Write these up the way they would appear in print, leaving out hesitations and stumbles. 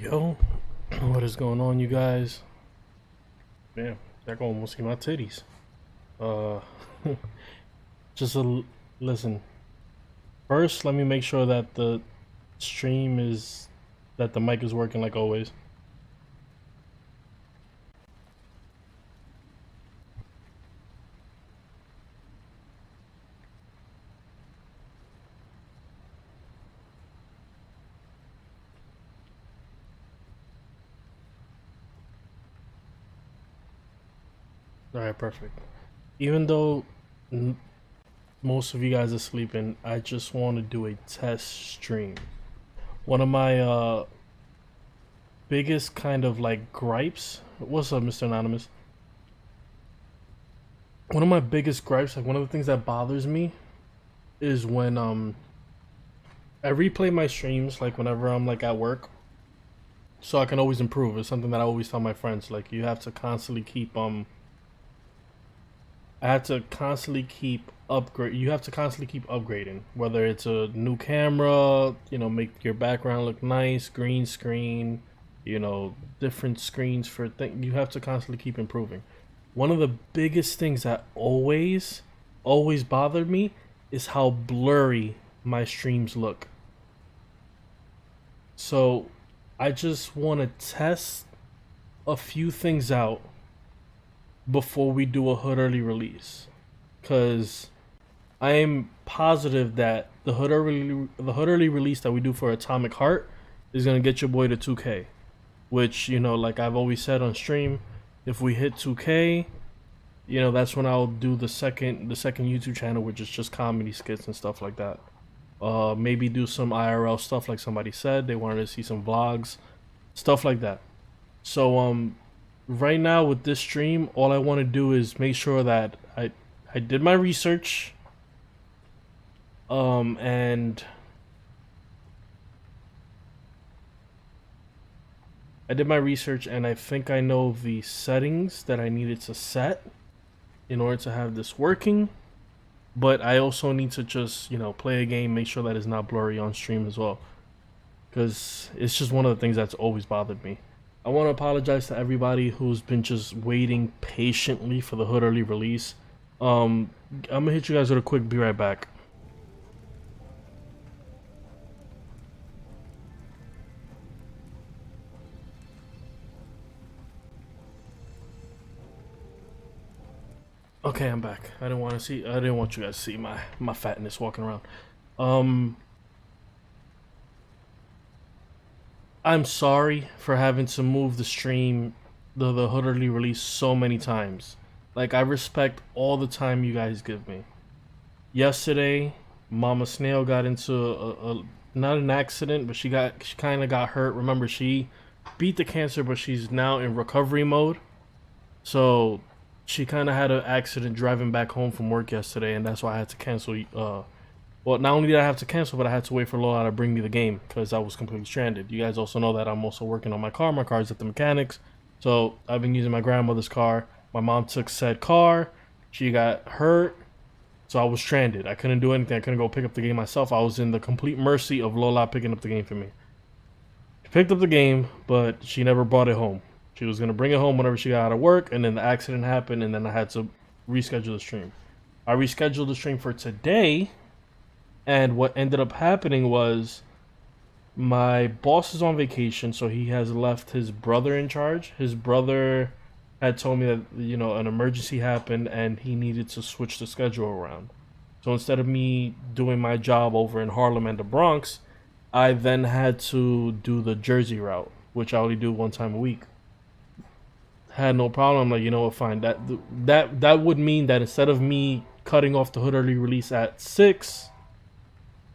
Yo, what is going on, you guys? Damn, y'all gonna almost see my titties. Uh, just listen. First, let me make sure that the stream is, that the mic is working like always. Alright, perfect. Even though most of you guys are sleeping, I just want to do a test stream. One of my biggest kind of like gripes. What's up, Mr. Anonymous? One of my biggest gripes, like one of the things that bothers me, is when I replay my streams like whenever I'm like at work, so I can always improve. It's something that I always tell my friends. Like you have to constantly keep I have to constantly keep upgrade. You have to constantly keep upgrading. Whether it's a new camera, you know, make your background look nice, green screen, you know, different screens for things. You have to constantly keep improving. One of the biggest things that always bothered me is how blurry my streams look. So I just want to test a few things out before we do a hood early release, because I am positive that the hood early release that we do for Atomic Heart is gonna get your boy to 2K, which, you know, like I've always said on stream, if we hit 2K, you know, that's when I'll do the second YouTube channel, which is just comedy skits and stuff like that. Maybe do some IRL stuff like somebody said they wanted to see some vlogs, stuff like that. So right now with this stream, all I want to do is make sure that I did my research, and I did my research and I think I know the settings that I needed to set in order to have this working. But I also need to just, you know, play a game, make sure that it's not blurry on stream as well, because it's just one of the things that's always bothered me. I want to apologize to everybody who's been just waiting patiently for the hood early release. I'm gonna hit you guys with a quick be right back. Okay, I'm back. I didn't want you guys to see my fatness walking around. I'm sorry for having to move the stream, the hood early release so many times. Like, I respect all the time you guys give me. Yesterday, Mama Snail got into a not an accident, but she kind of got hurt. Remember, she beat the cancer, but she's now in recovery mode. So she kind of had an accident driving back home from work yesterday, and that's why I had to cancel. Well, not only did I have to cancel, but I had to wait for Lola to bring me the game because I was completely stranded. You guys also know that I'm also working on my car. My car's at the mechanics, so I've been using my grandmother's car. My mom took said car. She got hurt, so I was stranded. I couldn't do anything. I couldn't go pick up the game myself. I was in the complete mercy of Lola picking up the game for me. She picked up the game, but she never brought it home. She was gonna bring it home whenever she got out of work, and then the accident happened, and then I had to reschedule the stream. I rescheduled the stream for today, and what ended up happening was my boss is on vacation, so he has left his brother in charge. His brother had told me that, you know, an emergency happened and he needed to switch the schedule around. So instead of me doing my job over in Harlem and the Bronx, I then had to do the Jersey route, which I only do one time a week. Had no problem. I'm like, you know what, fine. That would mean that instead of me cutting off the hood early release at 6,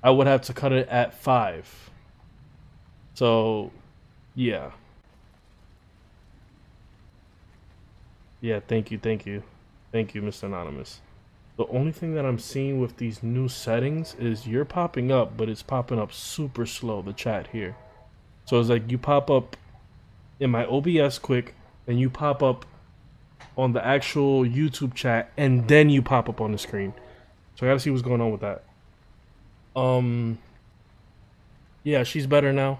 I would have to cut it at 5. So, yeah. Yeah, thank you, thank you. Thank you, Mr. Anonymous. The only thing that I'm seeing with these new settings is you're popping up, but it's popping up super slow, the chat here. So it's like you pop up in my OBS quick, and you pop up on the actual YouTube chat, and then you pop up on the screen. So I gotta see what's going on with that. Yeah, she's better now.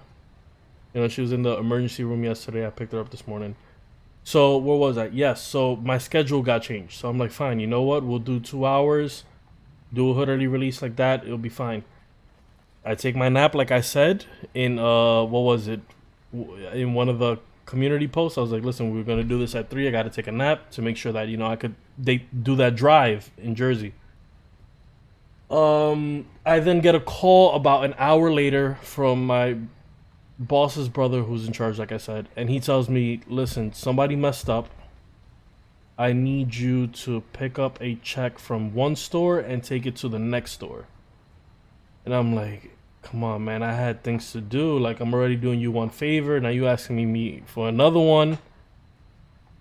You know, she was in the emergency room yesterday. I picked her up this morning. So where was I? Yes, so my schedule got changed. So I'm like, fine, you know what? We'll do 2 hours, do a hood early release like that. It'll be fine. I take my nap, like I said, in what was it? In one of the community posts, I was like, listen, we're gonna do this at 3. I got to take a nap to make sure that I could do that drive in Jersey. I then get a call about an hour later from my boss's brother who's in charge, like I said, and he tells me, listen, somebody messed up. I need you to pick up a check from one store and take it to the next store. And I'm like, come on, man, I had things to do. Like, I'm already doing you one favor. Now you asking me for another one.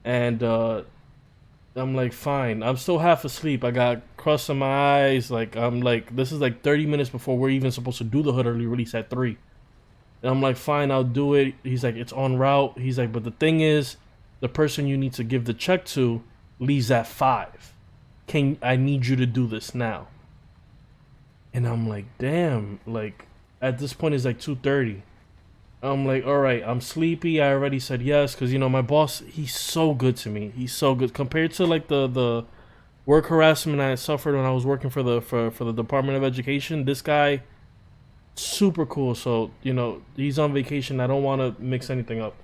And I'm like, fine. I'm still half asleep. I got crust in my eyes. Like, I'm like, this is like 30 minutes before we're even supposed to do the hood early release at 3. And I'm like, fine, I'll do it. He's like, it's en route. He's like, but the thing is, the person you need to give the check to leaves at 5. I need you to do this now. And I'm like, damn. Like, at this point, it's like 2:30. I'm like, all right, I'm sleepy. I already said yes because, my boss, he's so good to me. He's so good. Compared to, like, the work harassment I suffered when I was working for the Department of Education, this guy, super cool. So, he's on vacation. I don't want to mix anything up.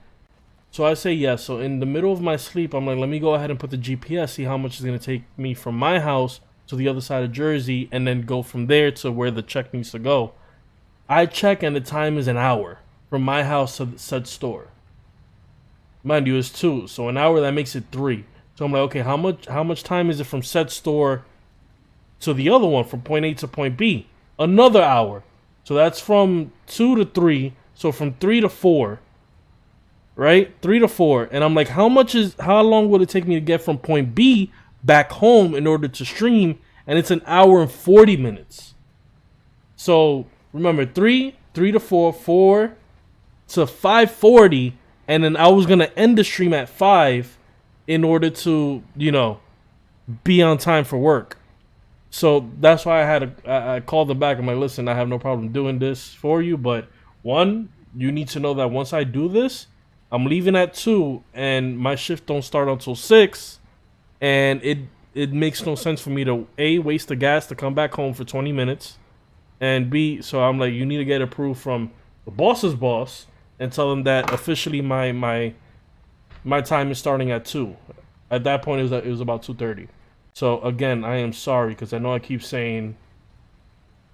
So I say yes. So in the middle of my sleep, I'm like, let me go ahead and put the GPS, see how much it's going to take me from my house to the other side of Jersey, and then go from there to where the check needs to go. I check, and the time is an hour from my house to said store. Mind you, it's 2. So an hour, that makes it 3. So I'm like, okay, how much time is it from said store to the other one, from point A to point B? Another hour. So that's from 2 to 3. So from 3 to 4. Right? 3 to 4. And I'm like, how long would it take me to get from point B back home in order to stream? And it's an hour and 40 minutes. So remember, 3 to 4, 4 to 5:40, and then I was gonna end the stream at 5 in order to, be on time for work. So that's why I called them back. I'm like, listen, I have no problem doing this for you, but one, you need to know that once I do this, I'm leaving at 2, and my shift don't start until 6, and it makes no sense for me to A, waste the gas to come back home for 20 minutes, and B, so I'm like, you need to get approved from the boss's boss and tell them that officially my time is starting at 2. At that point, it was about 2:30. So again, I am sorry because I know I keep saying,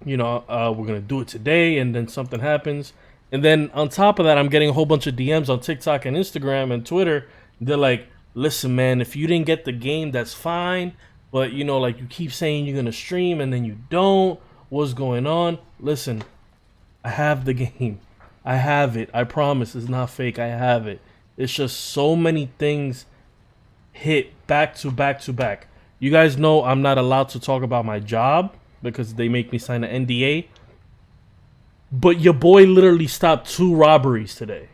we're gonna do it today, and then something happens. And then on top of that, I'm getting a whole bunch of DMs on TikTok and Instagram and Twitter. They're like, listen, man, if you didn't get the game, that's fine. But, like you keep saying you're going to stream and then you don't. What's going on? Listen, I have the game. I have it. I promise it's not fake. I have it. It's just so many things hit back to back to back. You guys know I'm not allowed to talk about my job because they make me sign an NDA. But your boy literally stopped 2 robberies today.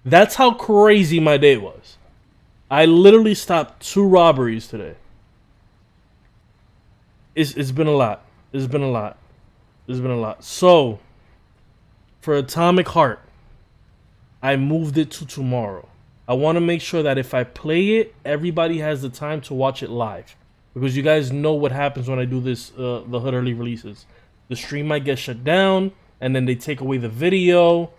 That's how crazy my day was. I literally stopped 2 robberies today. It's been a lot. It's been a lot. It's been a lot. So, for Atomic Heart, I moved it to tomorrow. I want to make sure that if I play it, everybody has the time to watch it live. Because you guys know what happens when I do this, the hood early releases. The stream might get shut down, and then they take away the video.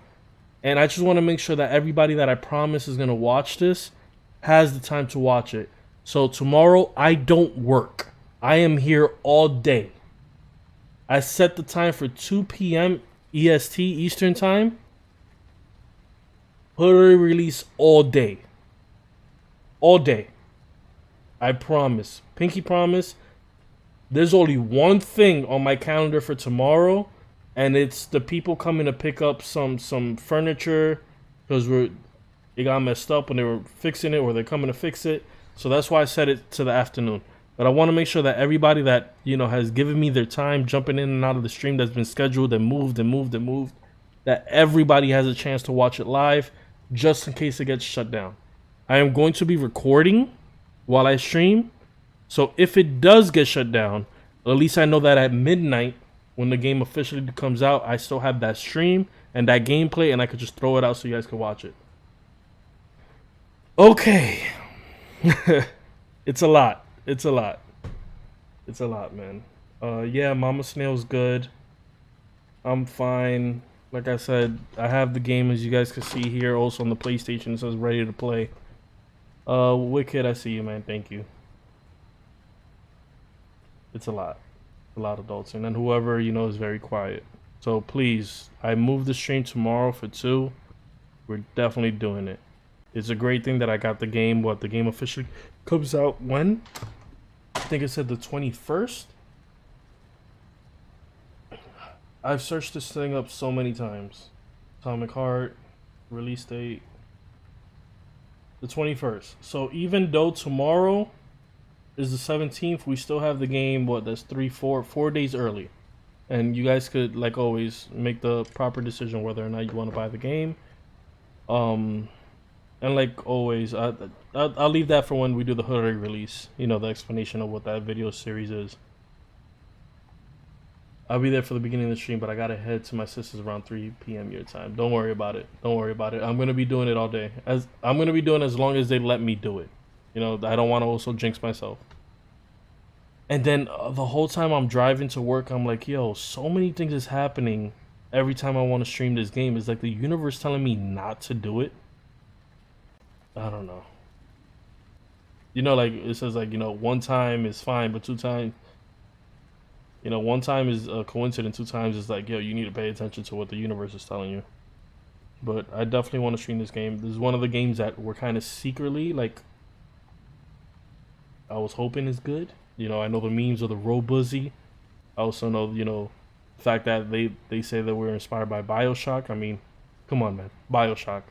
And I just want to make sure that everybody that I promise is going to watch this has the time to watch it. So tomorrow, I don't work. I am here all day. I set the time for 2 p.m. EST, Eastern Time. Hood early release all day. All day. I promise. Pinky promise. There's only one thing on my calendar for tomorrow. And it's the people coming to pick up some furniture because it got messed up when they were fixing it, or they're coming to fix it. So that's why I set it to the afternoon. But I want to make sure that everybody that, you know, has given me their time jumping in and out of the stream that's been scheduled and moved and moved and moved, that everybody has a chance to watch it live just in case it gets shut down. I am going to be recording while I stream. So if it does get shut down, at least I know that at midnight when the game officially comes out, I still have that stream and that gameplay and I could just throw it out so you guys can watch it. Okay. It's a lot. It's a lot. It's a lot, man. Yeah, Mama Snail's good. I'm fine. Like I said, I have the game as you guys can see here. Also on the PlayStation, it says ready to play. Wicked, I see you, man. Thank you. It's a lot. A lot of adults. And then whoever, you know, is very quiet. So please, I moved the stream tomorrow for 2. We're definitely doing it. It's a great thing that I got the game. What, the game officially comes out when? I think it said the 21st. I've searched this thing up so many times. Atomic Heart, release date, the 21st. So even though tomorrow is the 17th, we still have the game, what, that's 4 days early. And you guys could, like always, make the proper decision whether or not you want to buy the game. And like always, I'll leave that for when we do the hoodie release. You know, the explanation of what that video series is. I'll be there for the beginning of the stream, but I gotta head to my sister's around 3 p.m. your time. Don't worry about it. Don't worry about it. I'm gonna be doing it all day. I'm gonna be doing it as long as they let me do it. You know, I don't want to also jinx myself. And then the whole time I'm driving to work, I'm like, yo, so many things is happening every time I want to stream this game. It's like the universe telling me not to do it. I don't know. You know, like it says, like, you know, 1 time is fine, but 2 times, you know, 1 time is a coincidence. 2 times is like, yo, you need to pay attention to what the universe is telling you. But I definitely want to stream this game. This is one of the games that we're kind of secretly, like, I was hoping is good. You know, I know the memes of the Robuzzy. I also know, you know, the fact that they say that we're inspired by BioShock. I mean, come on, man. BioShock.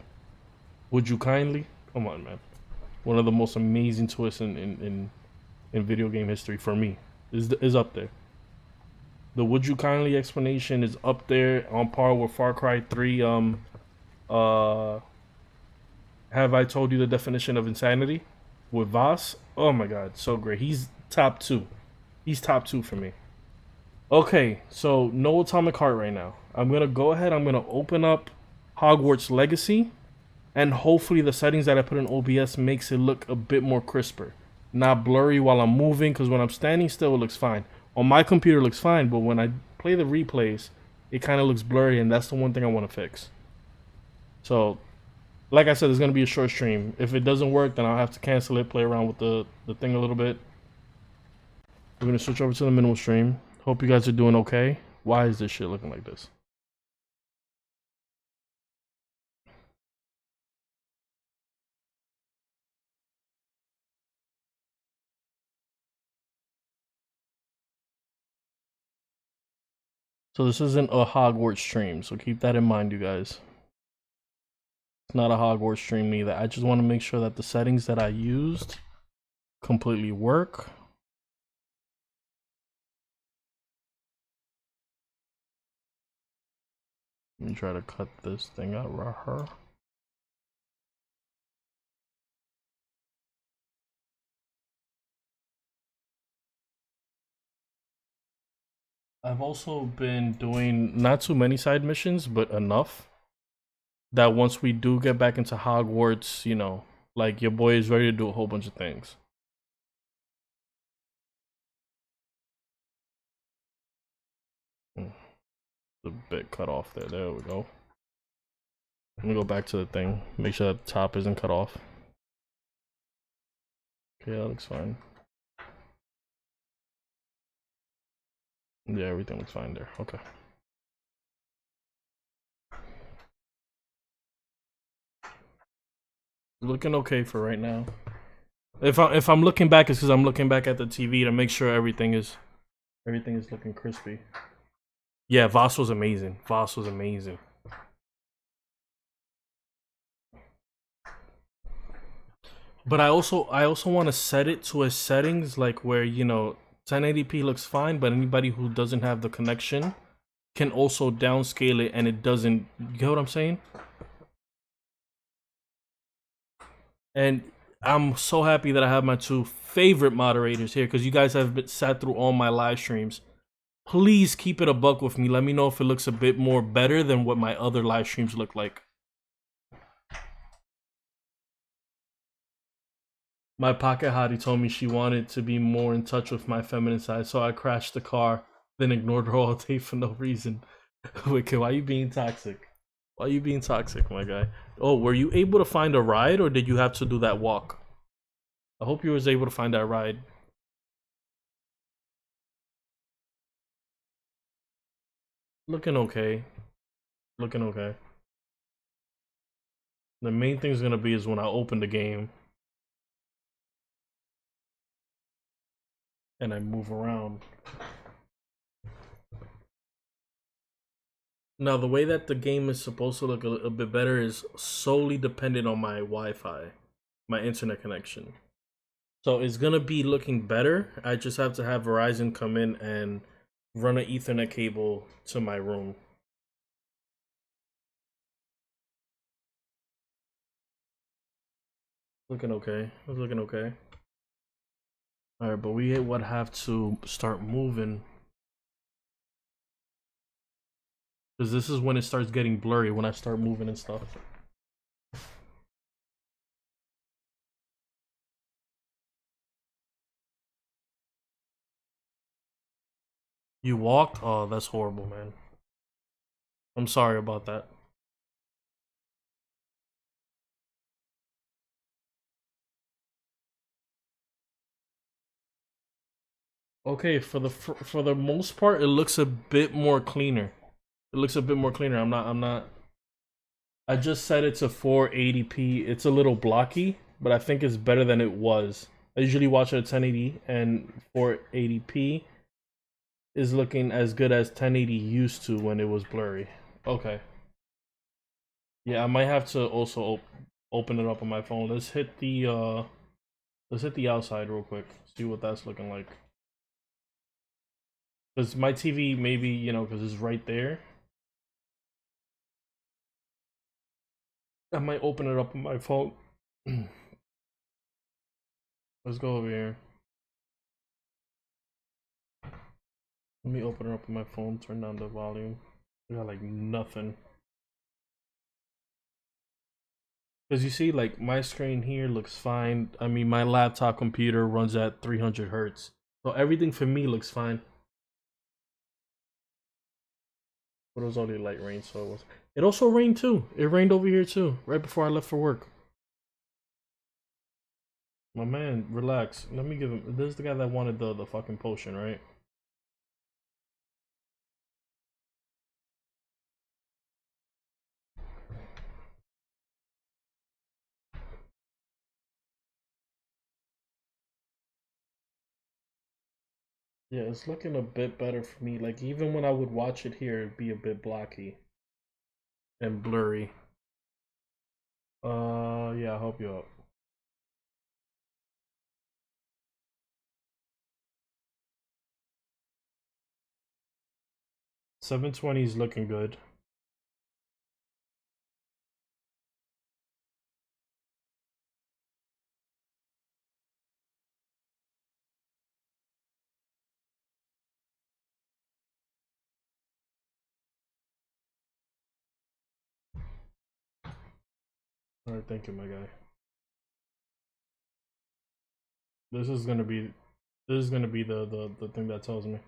Would you kindly? Come on, man. One of the most amazing twists in video game history for me is up there. The would you kindly explanation is up there on par with Far Cry 3. Have I told you the definition of insanity? With Voss? Oh my god, so great. He's top 2. He's top 2 for me. Okay, so no Atomic Heart right now. I'm gonna go ahead, I'm gonna open up Hogwarts Legacy. And hopefully the settings that I put in OBS makes it look a bit more crisper. Not blurry while I'm moving, because when I'm standing still, it looks fine. On my computer, it looks fine, but when I play the replays, it kind of looks blurry, and that's the one thing I want to fix. So, like I said, it's going to be a short stream. If it doesn't work, then I'll have to cancel it, play around with the thing a little bit. We're going to switch over to the minimal stream. Hope you guys are doing okay. Why is this shit looking like this? So this isn't a Hogwarts stream, so keep that in mind, you guys. It's not a Hogwarts stream either. I just want to make sure that the settings that I used completely work. Let me try to cut this thing out right here. I've also been doing not too many side missions, but enough that once we do get back into Hogwarts, you know, like your boy is ready to do a whole bunch of things. A bit cut off there. There we go. Let me go back to the thing. Make sure that the top isn't cut off. Okay, that looks fine. Yeah, everything looks fine there. Okay. Looking okay for right now. If I'm looking back, it's because I'm looking back at the TV to make sure everything is looking crispy. Yeah, Voss was amazing. Voss was amazing. But I also want to set it to a settings like where 1080p looks fine, but anybody who doesn't have the connection can also downscale it and it doesn't. You get what I'm saying? And I'm so happy that I have my two favorite moderators here because you guys have sat through all my live streams. Please keep it a buck with me. Let me know if it looks a bit more better than what my other live streams look like. My pocket hottie told me she wanted to be more in touch with my feminine side, so I crashed the car, then ignored her all day for no reason. Wait, why are you being toxic? Why are you being toxic, my guy? Oh, were you able to find a ride or did you have to do that walk? I hope you was able to find that ride. Looking okay. Looking okay. The main thing's gonna be is when I open the game and I move around. Now, the way that the game is supposed to look a little bit better is solely dependent on my Wi-Fi, my internet connection. So it's gonna be looking better. I just have to have Verizon come in and run an Ethernet cable to my room. Looking okay. It's looking okay. All right, but we would have to start moving because this is when it starts getting blurry when I start moving and stuff. You walked? Oh, that's horrible, man. I'm sorry about that. Okay, for the most part, it looks a bit more cleaner. It looks a bit more cleaner. I'm not. I just set it to 480p. It's a little blocky, but I think it's better than it was. I usually watch it at 1080, and 480p is looking as good as 1080 used to when it was blurry. Okay. Yeah, I might have to also open it up on my phone. Let's hit the outside real quick. See what that's looking like. Cause my TV maybe cause it's right there. I might open it up on my phone. Let's go over here. Let me open it up on my phone. Turn down the volume. We got like nothing. Cause you see, like my screen here looks fine. I mean, my laptop computer runs at 300 hertz, so everything for me looks fine. But it was only light rain, so it was. It also rained too. It rained over here too, right before I left for work. My man, relax. Let me give him. This is the guy that wanted the fucking potion, right? Yeah, it's looking a bit better for me. Like even when I would watch it here, it'd be a bit blocky and blurry. Yeah, I'll help you out. 720 is looking good. All right, thank you, my guy. This is gonna be the thing that tells me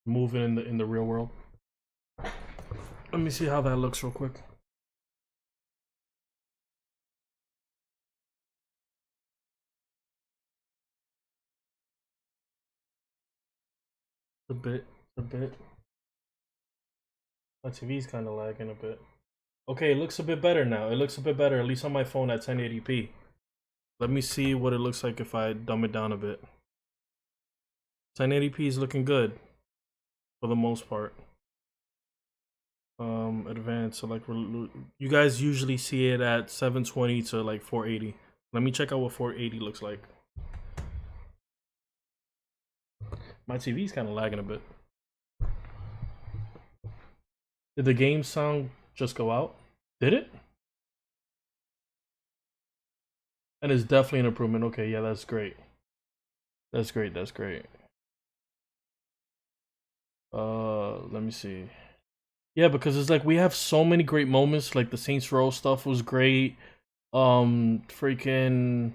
moving in the real world. Let me see how that looks real quick. A bit, a bit. My TV's kind of lagging a bit. Okay, it looks a bit better now. It looks a bit better, at least on my phone at 1080p. Let me see what it looks like if I dumb it down a bit. 1080p is looking good for the most part. Advanced. So like, you guys usually see it at 720 to like 480. Let me check out what 480 looks like. My TV's kind of lagging a bit. Did the game sound just go out? Did it? And it's definitely an improvement. Okay, yeah, that's great. That's great. That's great. Let me see. Yeah, because it's like we have so many great moments. Like the Saints Row stuff was great. Freaking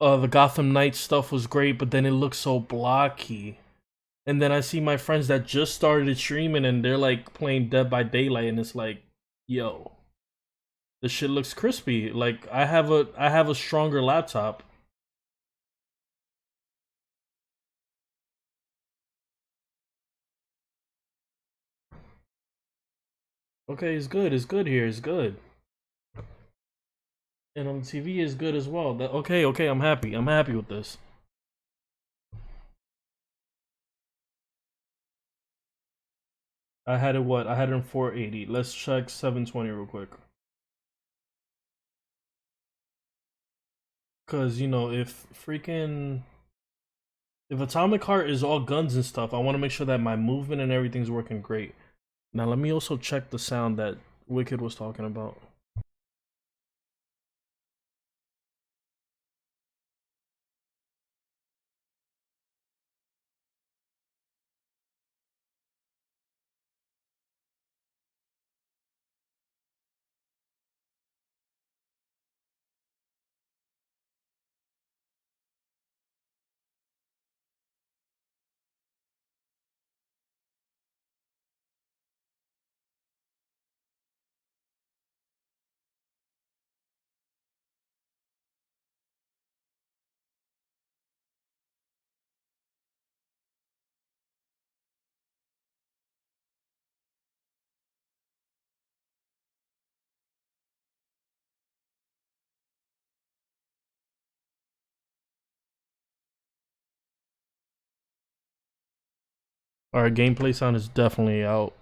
the Gotham Knights stuff was great, but then it looks so blocky. And then I see my friends that just started streaming and they're like playing Dead by Daylight, and it's like, yo, this shit looks crispy. Like I have a stronger laptop. Okay, it's good. It's good here. It's good. And on the TV is good as well. Okay, okay, I'm happy. I'm happy with this. I had it what? I had it in 480. Let's check 720 real quick. Cause you know, if Atomic Heart is all guns and stuff, I want to make sure that my movement and everything's working great. Now let me also check the sound that Wicked was talking about. Alright, gameplay sound is definitely out.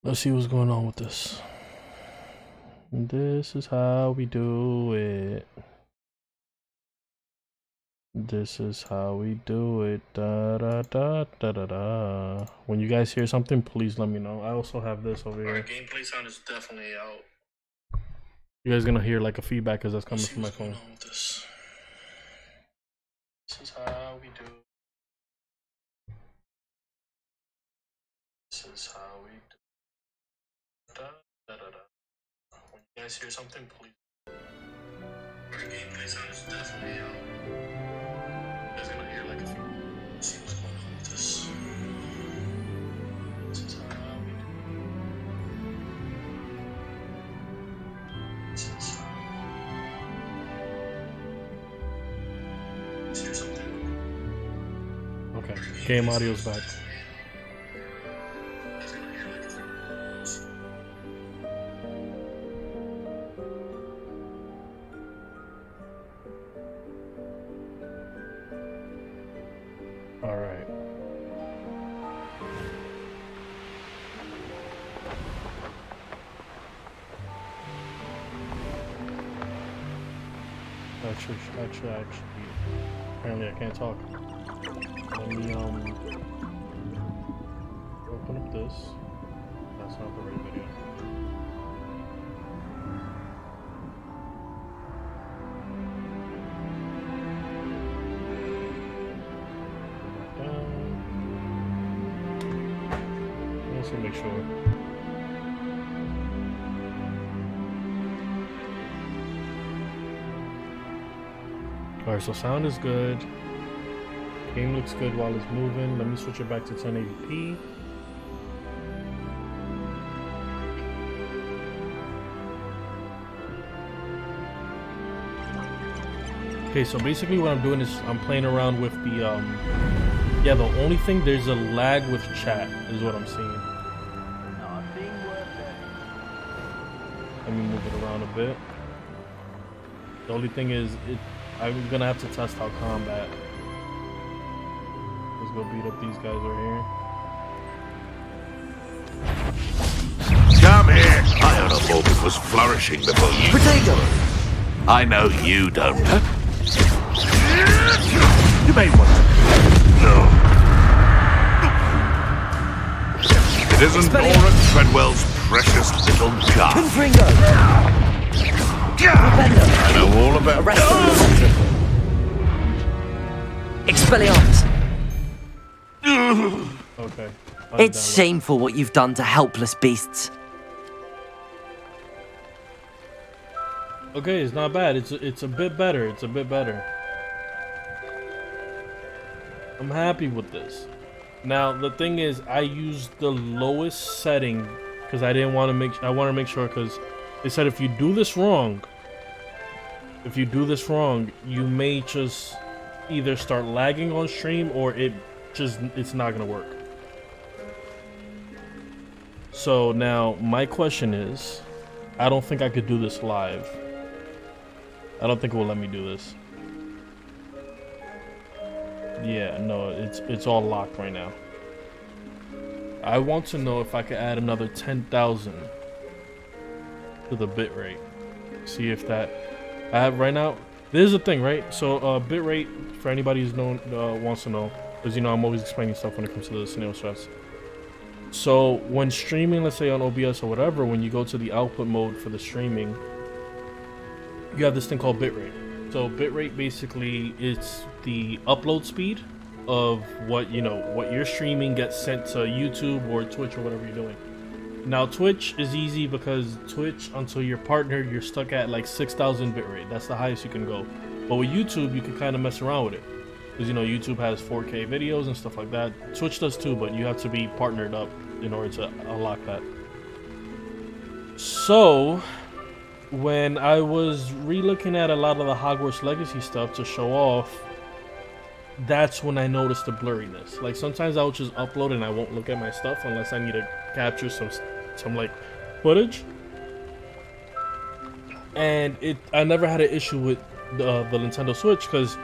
Let's see what's going on with this. This is how we do it. This is how we do it. Da da da da da da. When you guys hear something, please let me know. I also have this over here. Gameplay sound is definitely out. You guys gonna hear like a feedback because that's coming from my phone. This is how we do. This is how we do. Da da da da. When you guys hear something, please. Gameplay sound is definitely out. You guys gonna hear like a few. See what's going on with this. This is how we do. This is how. Hear something. Okay, game audio's back. Alright. Actually, apparently I can't talk. Let me, open up this. That's not the right video. Let's make sure. Alright, so sound is good. Game looks good while it's moving. Let me switch it back to 1080p. Okay, so basically what I'm doing is I'm playing around with the yeah, the only thing, there's a lag with chat is what I'm seeing. Let me move it around a bit. The only thing is I'm gonna have to test out combat. Let's go beat up these guys right here. Come here. Ionophobia was flourishing before you. Potato! I know you don't. You may want to. No. It isn't Nora Treadwell's precious little car. Confringo! I know all about Arrest Expelliarmus! Okay. It's shameful what you've done to helpless beasts. Okay, it's not bad. It's a bit better. It's a bit better. I'm happy with this. Now the thing is, I used the lowest setting because I didn't want to make. I want to make sure because they said if you do this wrong, you may just either start lagging on stream or it's not gonna work. So now my question is, I don't think I could do this live. I don't think it will let me do this. Yeah, no, it's all locked right now. I want to know if I could add another 10,000 to the bitrate. See if that I have right now. This is the thing, right? So bitrate, for anybody who's wants to know, because you know I'm always explaining stuff when it comes to the Snail Sesh. So when streaming, let's say on OBS or whatever, when you go to the output mode for the streaming, you have this thing called bitrate. So bitrate basically is the upload speed of what you're streaming gets sent to YouTube or Twitch or whatever you're doing. Now Twitch is easy because Twitch, until you're partnered, you're stuck at like 6,000 bitrate. That's the highest you can go. But with YouTube, you can kind of mess around with it because YouTube has 4K videos and stuff like that. Twitch does too, but you have to be partnered up in order to unlock that. So when I was re-looking at a lot of the Hogwarts Legacy stuff to show off, that's when I noticed the blurriness. Like sometimes I'll just upload and I won't look at my stuff unless I need to capture some like footage. And I never had an issue with the Nintendo Switch because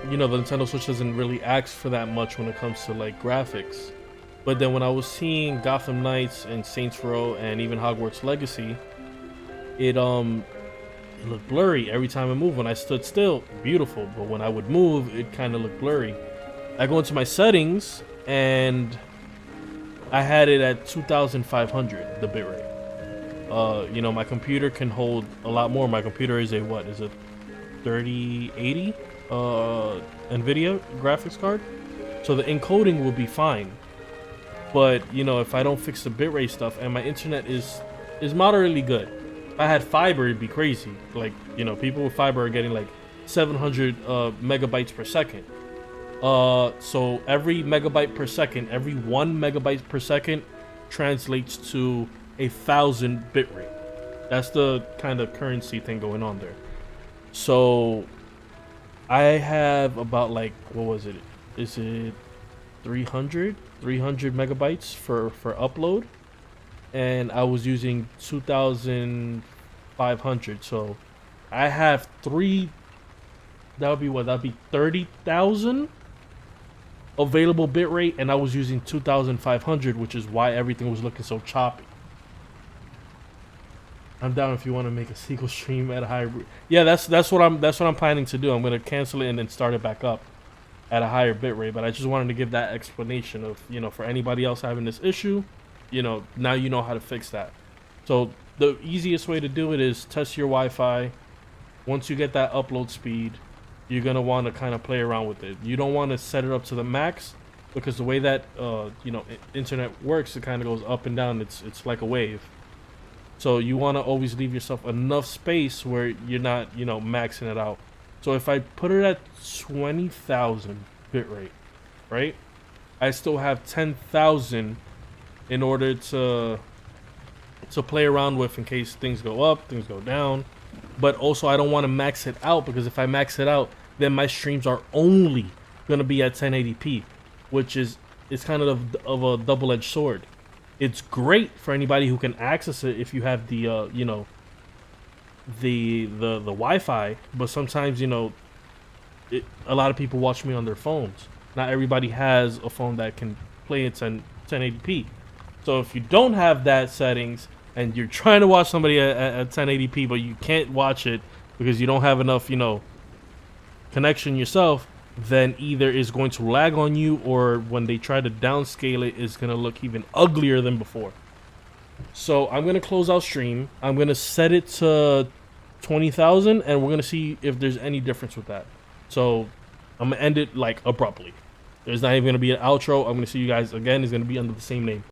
the Nintendo Switch doesn't really ask for that much when it comes to like graphics. But then when I was seeing Gotham Knights and Saints Row and even Hogwarts Legacy, it looked blurry every time I moved. When I stood still, beautiful, but when I would move, it kind of looked blurry. I go into my settings and I had it at 2,500, the bitrate. My computer can hold a lot more. My computer is a 3080 NVIDIA graphics card, so the encoding will be fine. But if I don't fix the bitrate stuff, and my internet is moderately good. If I had fiber, it'd be crazy. Like people with fiber are getting like 700 megabytes per second. So every megabyte per second, every 1 megabyte per second translates to 1,000 bitrate. That's the kind of currency thing going on there. So I have about like, what was it? Is it 300 megabytes for upload? And I was using 2,500. So I have that would be what? That'd be 30,000 available bitrate, and I was using 2,500, which is why everything was looking so choppy. I'm down if you want to make a sequel stream at a higher. Yeah, that's what I'm planning to do. I'm gonna cancel it and then start it back up at a higher bitrate. But I just wanted to give that explanation of for anybody else having this issue, now you know how to fix that. So the easiest way to do it is test your Wi-Fi. Once you get that upload speed, you're gonna want to kind of play around with it. You don't want to set it up to the max because the way that internet works, it kind of goes up and down. It's like a wave. So you want to always leave yourself enough space where you're not maxing it out. So if I put it at 20,000 bitrate, right, I still have 10,000 in order to play around with in case things go up, things go down. But also I don't want to max it out because if I max it out, then my streams are only gonna be at 1080p, which is kind of a double-edged sword. It's great for anybody who can access it if you have the the Wi-Fi, but sometimes a lot of people watch me on their phones. Not everybody has a phone that can play it 1080p. So if you don't have that settings, and you're trying to watch somebody at 1080p, but you can't watch it because you don't have enough, you know, connection yourself, then either it's going to lag on you, or when they try to downscale it, it's going to look even uglier than before. So I'm going to close out stream. I'm going to set it to 20,000, and we're going to see if there's any difference with that. So I'm going to end it like abruptly. There's not even going to be an outro. I'm going to see you guys again. It's going to be under the same name.